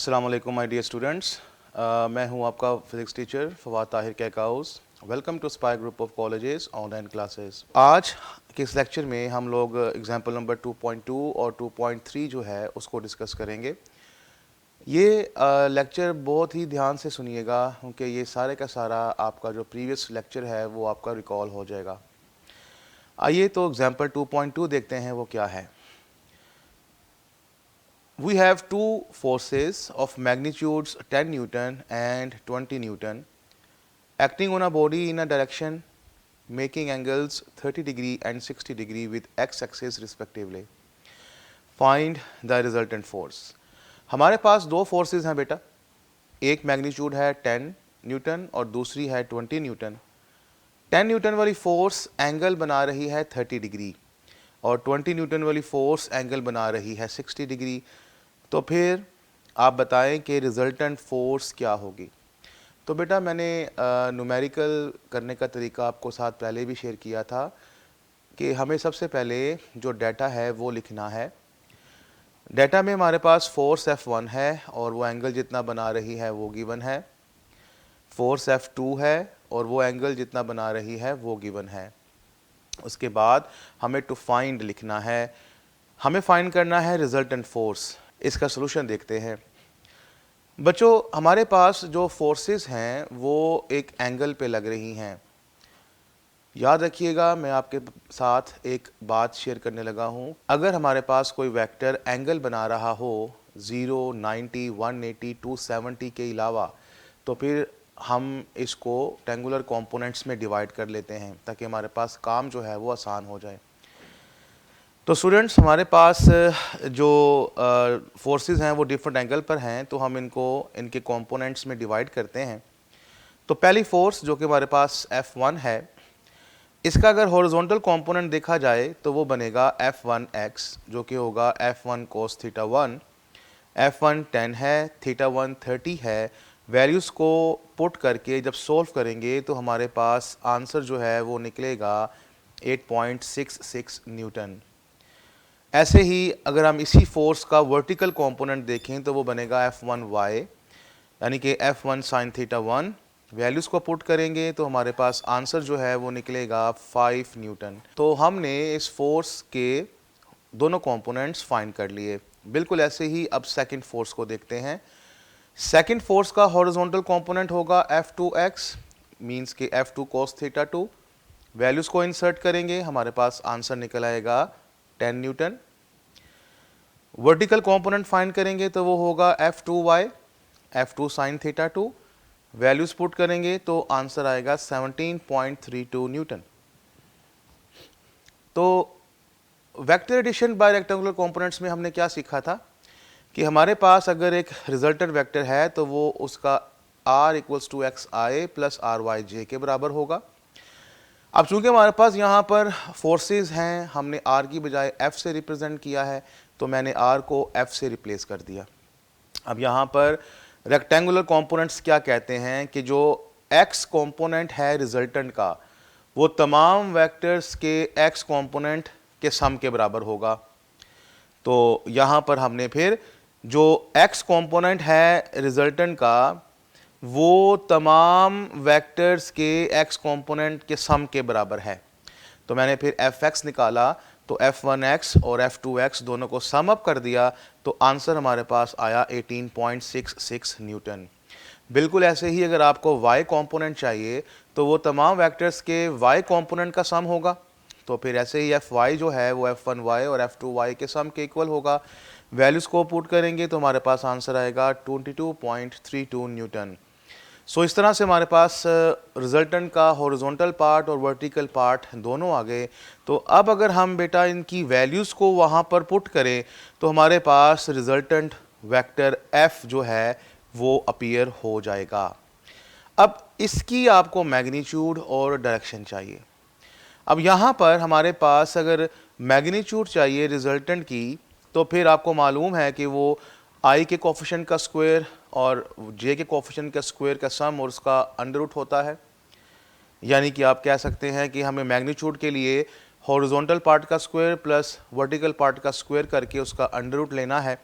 अस्सलाम वालेकुम my dear students. मैं हूं आपका physics teacher Fawad Tahir Kaikaus. Welcome to spy group of colleges online classes. आज के इस लेक्चर में हम लोग एग्जांपल नंबर 2.2 और 2.3 जो है उसको डिस्कस करेंगे। ये लेक्चर बहुत ही ध्यान से सुनिएगा क्योंकि ये सारे का सारा आपका जो प्रीवियस लेक्चर है वो आपका रिकॉल हो जाएगा। आइए तो एग्जांपल 2.2 देखते हैं वो क्या है। We have two forces of magnitudes 10 Newton and 20 Newton acting on a body in a direction making angles 30 degree and 60 degree with x-axis respectively. Find the resultant force. हमारे पास दो फोर्सेस हैं बेटा, एक मैग्नीट्यूड है 10 न्यूटन और दूसरी है 20 Newton. 10 Newton वाली फोर्स एंगल बना रही है 30 डिग्री और 20 न्यूटन वाली फोर्स एंगल बना रही है 60 डिग्री। तो फिर आप बताएं कि रिजल्टेंट फोर्स क्या होगी। तो बेटा मैंने न्यूमेरिकल करने का तरीका आपको साथ पहले भी शेयर किया था कि हमें सबसे पहले जो डाटा है वो लिखना है। डाटा में हमारे पास फोर्स F1 है और वो एंगल जितना बना रही है वो गिवन है। फोर्स F2 है और वो एंगल जितना बना रही है वो गिवन है। उसके बाद हमें टू फाइंड लिखना है, हमें फाइंड करना है रिजल्टेंट फोर्स। इसका सलूशन देखते हैं। बच्चों हमारे पास जो फोर्सेस हैं वो एक एंगल पे लग रही हैं। याद रखिएगा मैं आपके साथ एक बात शेयर करने लगा हूँ। अगर हमारे पास कोई वेक्टर एंगल बना रहा हो 0, 90, 180, 270 के अलावा, तो फिर हम इसको रेक्टेंगुलर कंपोनेंट्स में डिवाइड कर लेते हैं ताकि हमारे पास काम जो है वो आसान हो जाए। तो स्टूडेंट्स हमारे पास जो फोर्सेस हैं वो डिफरेंट एंगल पर हैं, तो हम इनको इनके कंपोनेंट्स में डिवाइड करते हैं। तो पहली फोर्स जो कि हमारे पास F1 है, इसका अगर हॉरिजॉन्टल कंपोनेंट देखा जाए तो वो बनेगा F1x जो कि होगा F1 cos थीटा 1। F1 10 है, थीटा 1 30 है। वैल्यूज़ को पुट करके जब सॉल्व करेंगे तो हमारे पास आंसर जो है वो निकलेगा 8.66 न्यूटन। ऐसे ही अगर हम इसी फोर्स का वर्टिकल कंपोनेंट देखें तो वो बनेगा F1y यानी कि F1 sin थीटा 1। वैल्यूज़ को पुट करेंगे तो हमारे पास आंसर जो है वो निकलेगा 5 न्यूटन। तो हमने इस फोर्स के दोनों कंपोनेंट्स फाइंड कर लिए। बिल्कुल ऐसे ही अब सेकंड फोर्स को देखते हैं। सेकंड फोर्स का हॉरिजॉन्टल कंपोनेंट होगा F2x मींस कि F2 cos थीटा 2। वैल्यूज़ को इंसर्ट करेंगे, हमारे पास आंसर निकल आएगा 10 न्यूटन। वर्टिकल कंपोनेंट फाइंड करेंगे तो वो होगा F2y, F2 sin theta 2। Values put करेंगे तो आंसर आएगा 17.32 न्यूटन। तो vector addition by rectangular components में हमने क्या सीखा था कि हमारे पास अगर एक रिजल्टेंट वेक्टर है तो वो उसका r = xi + ryj के बराबर होगा। अब चूंकि हमारे पास यहाँ पर फोर्सेस हैं, हमने r की बजाय f से रिप्रेजेंट किया है तो मैंने r को f से रिप्लेस कर दिया। अब यहाँ पर रेक्टेंगुलर कंपोनेंट्स क्या कहते हैं कि जो x कंपोनेंट है रिजल्टेंट का वो तमाम वेक्टर्स के x कंपोनेंट के सम के बराबर होगा। तो यहाँ पर हमने फिर जो x कंपोनेंट है रिजल्टेंट का वो तमाम वेक्टर्स के x कंपोनेंट के सम के बराबर है। तो मैंने फिर fx निकाला तो F1x और F2x दोनों को सम अप कर दिया तो आंसर हमारे पास आया 18.66 न्यूटन। बिल्कुल ऐसे ही अगर आपको y कंपोनेंट चाहिए तो वो तमाम वेक्टर्स के y कंपोनेंट का सम होगा। तो फिर ऐसे ही Fy जो है वो F1y और F2y के सम के इक्वल होगा। वैल्यूज़ को पुट करेंगे तो हमारे पास आंसर आएगा 22.32 न्यूटन। सो इस तरह से हमारे पास रिजल्टेंट का हॉरिजॉन्टल पार्ट और वर्टिकल पार्ट दोनों आ गए। तो अब अगर हम बेटा इनकी वैल्यूज़ को वहाँ पर पुट करें तो हमारे पास रिजल्टेंट वेक्टर f जो है वो अपीयर हो जाएगा। अब इसकी आपको मैग्नीट्यूड और डायरेक्शन चाहिए। अब यहाँ पर हमारे पास अगर मैग्नीट्यूड चाहिए रिजल्टेंट की तो फिर आपको मालूम है कि वो i के कोफिशिएंट का स्क्वायर और j के कोफिशिएंट का स्क्वायर का सम और उसका अंडर रूट होता है। यानी कि आप कह सकते हैं कि हमें मैग्नीट्यूड के लिए हॉरिजॉन्टल पार्ट का स्क्वायर प्लस वर्टिकल पार्ट का स्क्वायर करके उसका अंडर रूट लेना है।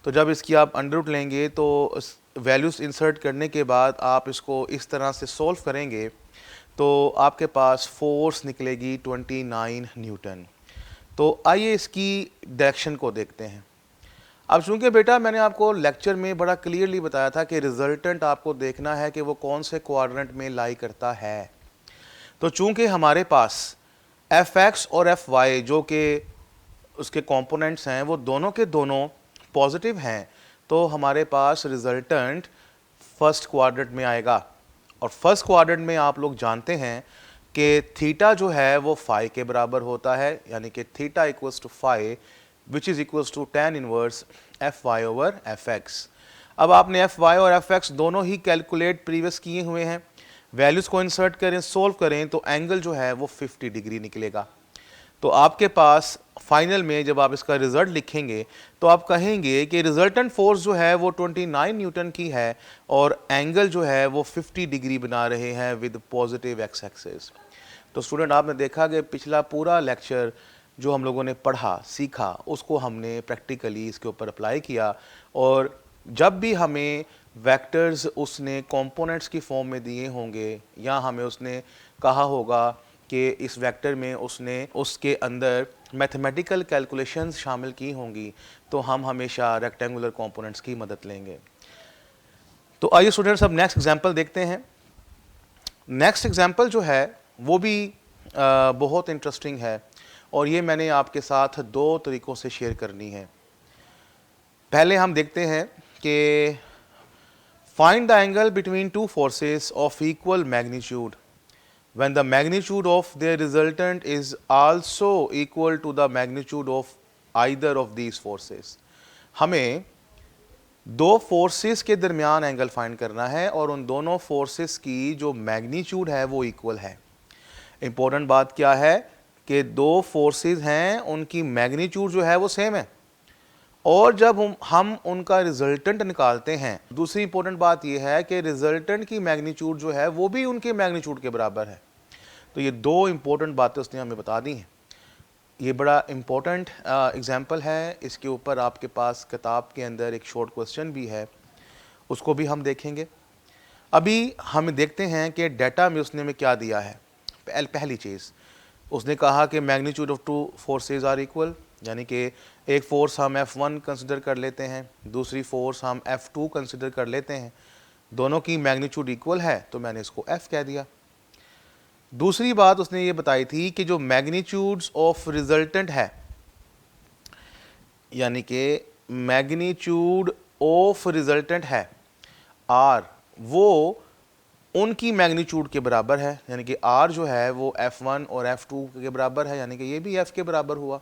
तो जब इसकी आप अंडर रूट लेंगे तो वैल्यूज़ इंसर्ट करने के बाद आप इसको इस तरह से सॉल्व करेंगे तो आपके पास फोर्स निकलेगी 29 न्यूटन। तो आइए इसकी डायरेक्शन को देखते हैं। अब चूंकि बेटा मैंने आपको लेक्चर में बड़ा क्लियरली बताया था कि रिजल्टेंट आपको देखना है कि वो कौन से क्वाड्रेंट में लाई करता है। तो चूंकि हमारे पास एफ एक्स और एफ वाई जो कि उसके कंपोनेंट्स हैं वो दोनों के दोनों पॉजिटिव हैं, तो हमारे पास रिजल्टेंट फर्स्ट क्वाड्रेंट में आएगा। और फर्स्ट क्वाड्रेंट में आप लोग जानते हैं कि थीटा जो है वो फाई के बराबर होता है, यानी कि theta equals to phi which is equals to tan inverse F Y over F X. अब आपने एफ वाई और एफ एक्स दोनों ही कैलकुलेट प्रीवियस किए हुए हैं, वैल्यूज़ को इंसर्ट करें, सोल्व करें तो एंगल जो है वो 50 डिग्री निकलेगा। तो आपके पास फाइनल में जब आप इसका रिजल्ट लिखेंगे तो आप कहेंगे कि रिजल्टेंट फोर्स जो है वो 29 न्यूटन की है और एंगल जो है वो 50 डिग्री बना रहे हैं विद पॉजिटिव एक्स एक्सिस। तो स्टूडेंट आपने देखा कि पिछला पूरा लेक्चर जो हम लोगों ने पढ़ा सीखा उसको हमने प्रैक्टिकली इसके ऊपर अप्लाई किया, और जब भी हमें वेक्टर्स उसने कंपोनेंट्स की फॉर्म में दिए होंगे या हमें उसने कहा होगा कि इस वेक्टर में उसने उसके अंदर मैथमेटिकल कैलकुलेशंस शामिल की होंगी, तो हम हमेशा रेक्टेंगुलर कंपोनेंट्स की मदद लेंगे। तो आइए स्टूडेंट्स अब नेक्स्ट एग्जांपल देखते हैं। नेक्स्ट एग्जांपल जो है वो भी बहुत इंटरेस्टिंग है और ये मैंने आपके साथ दो तरीक़ों से शेयर करनी है। पहले हम देखते हैं कि find the angle between two forces of equal magnitude when the magnitude of their resultant is also equal to the magnitude of either of these forces। हमें दो फोर्सेस के दरमियान एंगल फाइंड करना है और उन दोनों फोर्सेस की जो मैग्नीट्यूड है वो इक्वल है। इंपॉर्टेंट बात क्या है कि दो फोर्सेस हैं उनकी मैग्नीट्यूड जो है वो सेम है, और जब हम उनका रिजल्टेंट निकालते हैं, दूसरी इंपॉर्टेंट बात यह है कि रिजल्टेंट की मैग्नीट्यूड जो है वो भी उनके मैग्नीट्यूड के बराबर है। तो ये दो इंपॉर्टेंट बातें उसने हमें बता दी हैं। ये बड़ा इंपॉर्टेंट एग्जांपल है, इसके ऊपर आपके पास किताब के अंदर एक शॉर्ट क्वेश्चन भी है, उसको भी हम देखेंगे। अभी हम देखते हैं कि डाटा में उसने हमें क्या दिया है। पहली चीज़ उसने कहा कि magnitude of two forces are equal, यानी कि एक फोर्स हम F1 कंसिडर कर लेते हैं, दूसरी फोर्स हम F2 कंसिडर कर लेते हैं, दोनों की मैग्नीट्यूड इक्वल है तो मैंने इसको F कह दिया। दूसरी बात उसने ये बताई थी कि जो मैग्नीट्यूड्स ऑफ रिजल्टेंट है, यानी कि मैग्नीट्यूड ऑफ रिजल्टेंट है R, वो उनकी मैग्नीट्यूड के बराबर है, यानी कि R जो है वो F1 और F2 के बराबर है, यानी कि ये भी F के बराबर हुआ।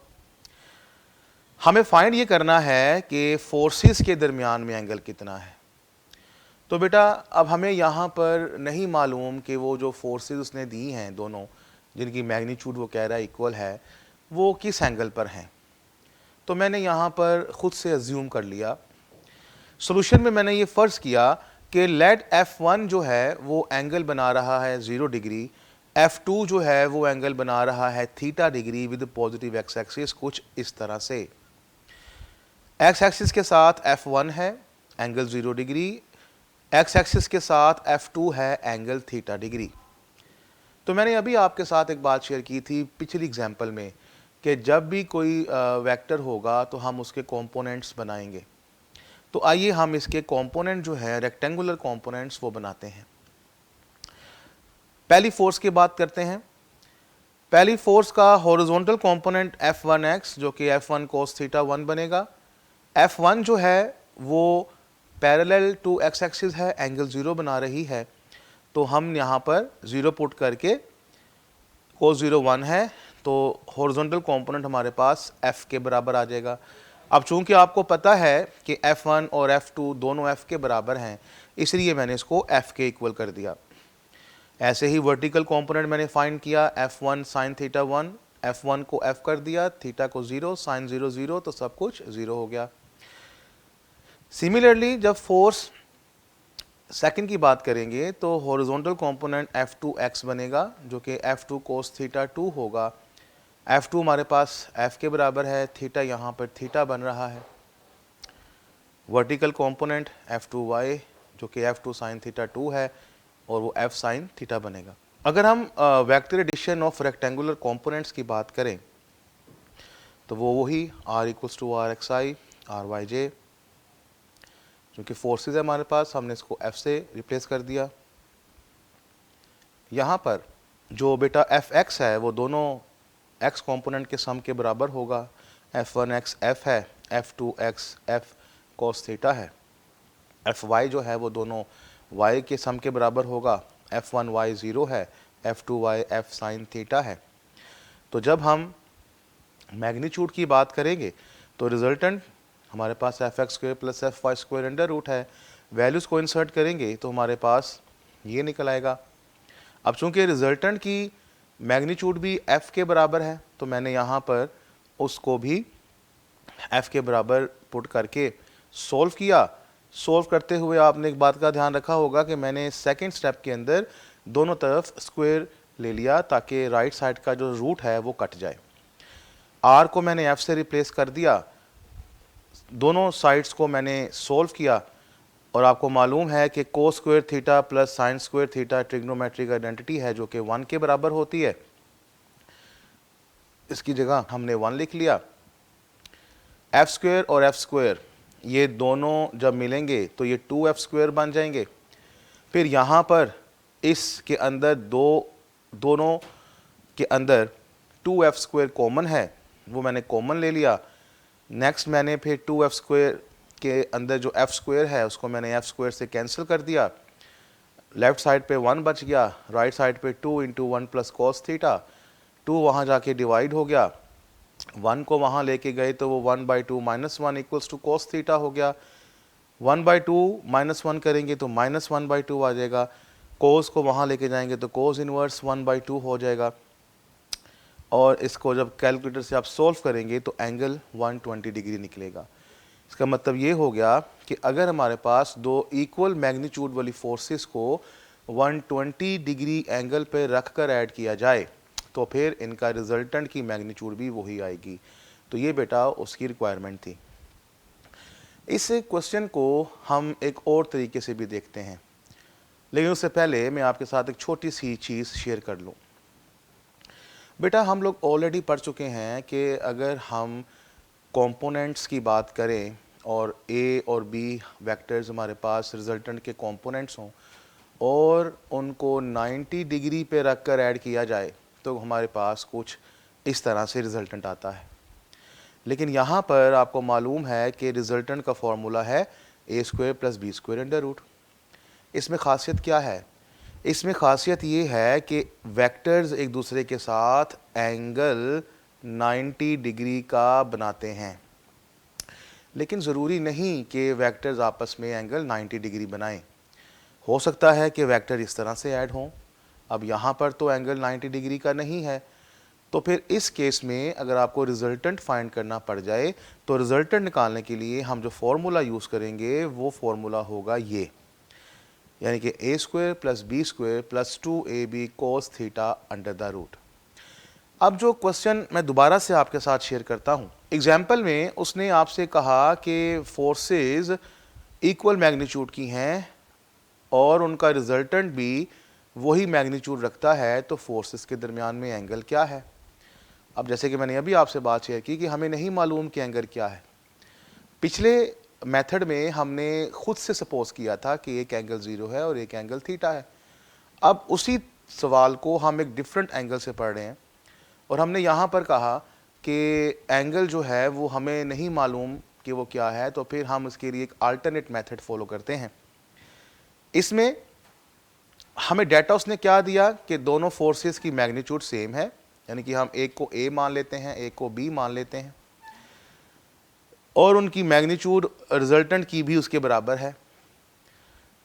हमें फाइंड ये करना है कि फोर्सेस के दरमियान में एंगल कितना है। तो बेटा अब हमें यहाँ पर नहीं मालूम कि वो जो फोर्सेस उसने दी हैं दोनों, जिनकी मैग्नीट्यूड वो कह रहा है इक्वल है, वो किस एंगल पर हैं। तो मैंने यहाँ पर ख़ुद से अज्यूम कर लिया। सॉल्यूशन में मैंने ये फ़र्ज़ किया कि लेट F1 जो है वो एंगल बना रहा है 0 डिग्री, F2 जो है वो एंगल बना रहा है theta degree with positive x axis, कुछ इस तरह से। एक्स एक्सिस के साथ F1 है एंगल 0 डिग्री, एक्स एक्सिस के साथ F2 है एंगल थीटा डिग्री। तो मैंने अभी आपके साथ एक बात शेयर की थी पिछली एग्जांपल में कि जब भी कोई वेक्टर होगा तो हम उसके कंपोनेंट्स बनाएंगे। तो आइए हम इसके कंपोनेंट जो है रेक्टेंगुलर कंपोनेंट्स वो बनाते हैं। पहली फोर्स की बात करते हैं। पहली फोर्स का हॉरिजॉन्टल कंपोनेंट F1x जो कि F1 cos थीटा 1 बनेगा। F1 जो है वो पैरेलल टू एक्स एक्सिस है, एंगल 0 बना रही है, तो हम यहाँ पर 0 पुट करके cos 0 1 है, तो हॉरिजॉन्टल कंपोनेंट हमारे पास F के बराबर आ जाएगा। अब चूंकि आपको पता है कि F1 और F2 दोनों F के बराबर हैं, इसलिए मैंने इसको F के इक्वल कर दिया। ऐसे ही वर्टिकल कंपोनेंट मैंने फाइंड किया, F1 sin थीटा 1, F1 को F कर दिया, थीटा को 0, sin 0 0, तो सब कुछ 0 हो गया। सिमिलरली जब फोर्स सेकंड की बात करेंगे तो हॉरिजॉन्टल कंपोनेंट F2x बनेगा जो कि F2 cos थीटा 2 होगा। F2 हमारे पास F के बराबर है, थीटा यहाँ पर थीटा बन रहा है। वर्टिकल कंपोनेंट f2y जो कि f2 sin थीटा 2 है और वो f sin थीटा बनेगा। अगर हम vector addition of rectangular components की बात करें तो वो वही r equals to R X I R Y J, क्योंकि फोर्सेज है हमारे पास, हमने इसको f से रिप्लेस कर दिया। यहाँ पर जो बेटा fx है वो दोनों x कंपोनेंट के सम के बराबर होगा। f1x f है, f2x f cos थीटा है, fy जो है वो दोनों y के सम के बराबर होगा। f1y 0 है, f2y f sin थीटा है। तो जब हम मैग्नीट्यूड की बात करेंगे तो रिजल्टेंट हमारे पास fx square plus fy square under root है। वैल्यूज़ को इंसर्ट करेंगे तो हमारे पास ये निकल आएगा। अब चूंकि रिजल्टेंट की मैग्नीट्यूड भी f के बराबर है तो मैंने यहाँ पर उसको भी f के बराबर पुट करके सोल्व किया। सोल्व करते हुए आपने एक बात का ध्यान रखा होगा कि मैंने सेकंड स्टेप के अंदर दोनों तरफ स्क्वायर ले लिया ताकि राइट साइड का जो रूट है वो कट जाए। r को मैंने f से रिप्लेस कर दिया, दोनों साइड्स को मैंने सोल्व किया और आपको मालूम है कि cos square theta plus sine square theta trigonometric identity है जो कि 1 के बराबर होती है। इसकी जगह हमने 1 लिख लिया। एफ स्क्वायर और एफ स्क्वायर ये दोनों जब मिलेंगे तो ये 2f स्क्वायर बन जाएंगे। फिर यहाँ पर इसके अंदर दोनों के अंदर 2f स्क्वायर कॉमन है, वो मैंने कॉमन ले लिया। नेक्स्ट मैंने फिर 2f स्क्वायर के अंदर जो f स्क्वायर है उसको मैंने f स्क्वायर से कैंसिल कर दिया। लेफ्ट साइड पे 1 बच गया, राइट साइड पे 2 इंटू 1 प्लस कॉस थीटा। 2 वहाँ जाके डिवाइड हो गया, 1 को वहाँ लेके गए तो वो 1/2 minus 1 equals to cos theta हो गया। 1/2 माइनस 1 करेंगे तो माइनस 1/2 आ जाएगा। कोस को वहाँ लेके जाएंगे तो कोस इनवर्स 1/2 हो जाएगा। और इसको जब कैलकुलेटर से आप सोल्व करेंगे तो एंगल 120 डिग्री निकलेगा। इसका मतलब ये हो गया कि अगर हमारे पास दो इक्वल मैग्नीट्यूड वाली फोर्सेस को 120 डिग्री एंगल पे रख कर ऐड किया जाए तो फिर इनका रिजल्टेंट की मैग्नीट्यूड भी वही आएगी। तो ये बेटा उसकी रिक्वायरमेंट थी। इस क्वेश्चन को हम एक और तरीके से भी देखते हैं, लेकिन उससे पहले मैं आपके साथ एक छोटी सी चीज़ शेयर कर लूँ। बेटा हम लोग ऑलरेडी पढ़ चुके हैं कि अगर हम कंपोनेंट्स की बात करें और ए और बी वेक्टर्स हमारे पास रिजल्टेंट के कंपोनेंट्स हों और उनको 90 डिग्री पे रख कर ऐड किया जाए तो हमारे पास कुछ इस तरह से रिजल्टेंट आता है। लेकिन यहाँ पर आपको मालूम है कि रिजल्टेंट का फॉर्मूला है A square plus B square under root. इसमें खासियत क्या है? इसमें खासियत ये है कि वेक्टर्स एक दूसरे के साथ एंगल 90 डिग्री का बनाते हैं, लेकिन ज़रूरी नहीं कि वेक्टर्स आपस में एंगल 90 डिग्री बनाएं। हो सकता है कि वेक्टर इस तरह से ऐड हों। अब यहाँ पर तो एंगल 90 डिग्री का नहीं है, तो फिर इस केस में अगर आपको रिजल्टेंट फाइंड करना पड़ जाए तो रिजल्टेंट निकालने के लिए हम जो फॉर्मूला यूज़ करेंगे वो फॉर्मूला होगा ये, यानी कि A square plus B square plus 2ab cos theta under the root. अब जो क्वेश्चन मैं दोबारा से आपके साथ शेयर करता हूँ, एग्जाम्पल में उसने आपसे कहा कि फोर्सेस इक्वल मैग्नीट्यूड की हैं और उनका रिजल्टेंट भी वही मैग्नीट्यूड रखता है, तो फोर्सेस के दरमियान में एंगल क्या है? अब जैसे कि मैंने अभी आपसे बात शेयर की कि हमें नहीं मालूम कि एंगल क्या है। पिछले मेथड में हमने खुद से सपोज किया था कि एक एंगल 0 है और एक एंगल थीटा है। अब उसी सवाल को हम एक डिफरेंट एंगल से पढ़ रहे हैं और हमने यहाँ पर कहा कि एंगल जो है वो हमें नहीं मालूम कि वो क्या है, तो फिर हम इसके लिए एक अल्टरनेट मेथड फॉलो करते हैं। इसमें हमें डाटा उसने क्या दिया कि दोनों फोर्सेस की मैग्नीट्यूड सेम है, यानी कि हम एक को ए मान लेते हैं, एक को बी मान लेते हैं और उनकी मैग्नीट्यूड रिजल्टेंट की भी उसके बराबर है।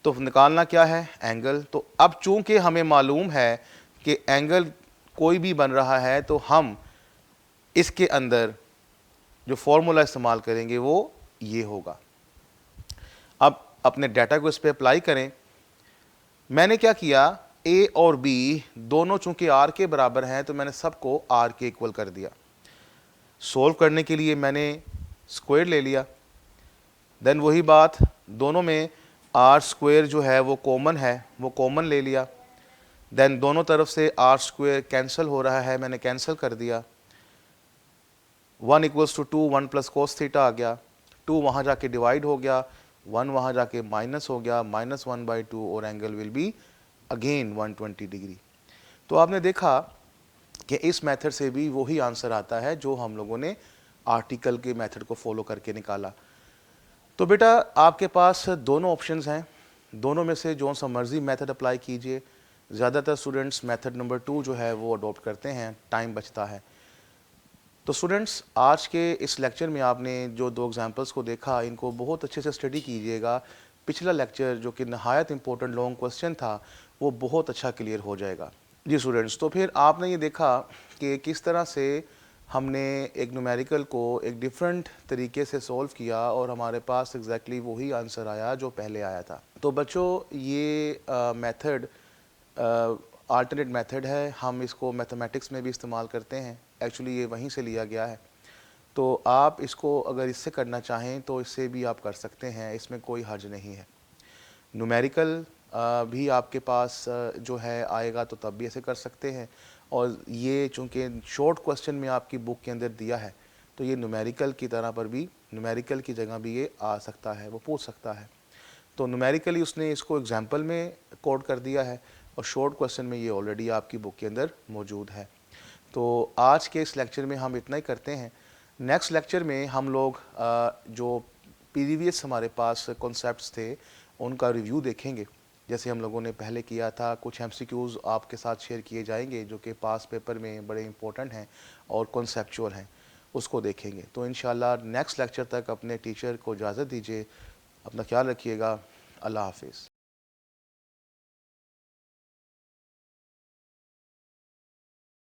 तो निकालना क्या है? एंगल। तो अब चूंकि हमें मालूम है कि एंगल कोई भी बन रहा है तो हम इसके अंदर जो फॉर्मूला इस्तेमाल करेंगे वो ये होगा। अब अपने डाटा को इस पर अप्लाई करें। मैंने क्या किया, ए और बी दोनों चूंकि आर के बराबर हैं तो मैंने सबको आर के इक्वल कर दिया। सोल्व करने के लिए मैंने स्क्वायर ले लिया, देन वही बात, दोनों में आर स्क्वायर जो है वो कॉमन है, वो कॉमन ले लिया। देन दोनों तरफ से आर स्क्वायर कैंसिल हो रहा है, मैंने कैंसिल कर दिया। 1 equals to 2, 1 plus cos theta आ गया, 2 वहाँ जाके डिवाइड हो गया, 1 वहाँ जाके माइनस हो गया, -1/2 और angle will be again 120 degree. तो आपने देखा कि इस मेथड से भी वही आंसर आता है जो हम लोगों ने आर्टिकल के मेथड को फॉलो करके निकाला। तो बेटा आपके पास दोनों ऑप्शंस हैं, दोनों में से जो सा मर्जी मेथड अप्लाई कीजिए। ज़्यादातर स्टूडेंट्स मेथड नंबर 2 जो है वो अडॉप्ट करते हैं, टाइम बचता है। तो स्टूडेंट्स आज के इस लेक्चर में आपने जो 2 एग्जांपल्स को देखा, इनको बहुत अच्छे से स्टडी कीजिएगा। पिछला लेक्चर जो कि नहायत इंपॉर्टेंट लॉन्ग क्वेश्चन था, वो बहुत अच्छा क्लियर हो जाएगा। जी स्टूडेंट्स, तो फिर आपने ये देखा कि किस तरह से हमने एक न्यूमेरिकल को एक डिफरेंट तरीके से सॉल्व किया और हमारे पास एग्जैक्टली वही आंसर आया जो पहले आया था। तो बच्चों ये मेथड अल्टरनेट मेथड है, हम इसको मैथमेटिक्स में भी इस्तेमाल करते हैं, एक्चुअली ये वहीं से लिया गया है। तो आप इसको अगर इससे करना चाहें तो इससे भी आप कर सकते हैं, इसमें कोई हर्ज नहीं है। न्यूमेरिकल भी आपके पास जो है आएगा तो तब भी ऐसे कर सकते हैं, और ये चूँकि शॉर्ट क्वेश्चन में आपकी बुक के अंदर दिया है तो ये न्यूमेरिकल की तरह पर भी, न्यूमेरिकल की जगह भी ये आ सकता है, वो पूछ सकता है। तो न्यूमेरिकली उसने इसको एग्जाम्पल में कोड कर दिया है और शॉर्ट क्वेश्चन में ये ऑलरेडी आपकी बुक के अंदर मौजूद है। तो आज के इस लेक्चर में हम इतना ही करते हैं। नेक्स्ट लेक्चर में हम लोग जो प्रीवियस हमारे पास कॉन्सेप्ट्स थे उनका रिव्यू देखेंगे, जैसे हम लोगों ने पहले किया था। कुछ एमसीक्यूज़ आपके साथ शेयर किए जाएंगे जो कि पास पेपर में बड़े इंपॉर्टेंट हैं और कॉन्सेप्चुअल हैं, उसको देखेंगे। तो इंशाल्लाह नेक्स्ट लेक्चर तक अपने टीचर को इजाज़त दीजिए, अपना ख्याल रखिएगा। अल्लाह हाफिज़।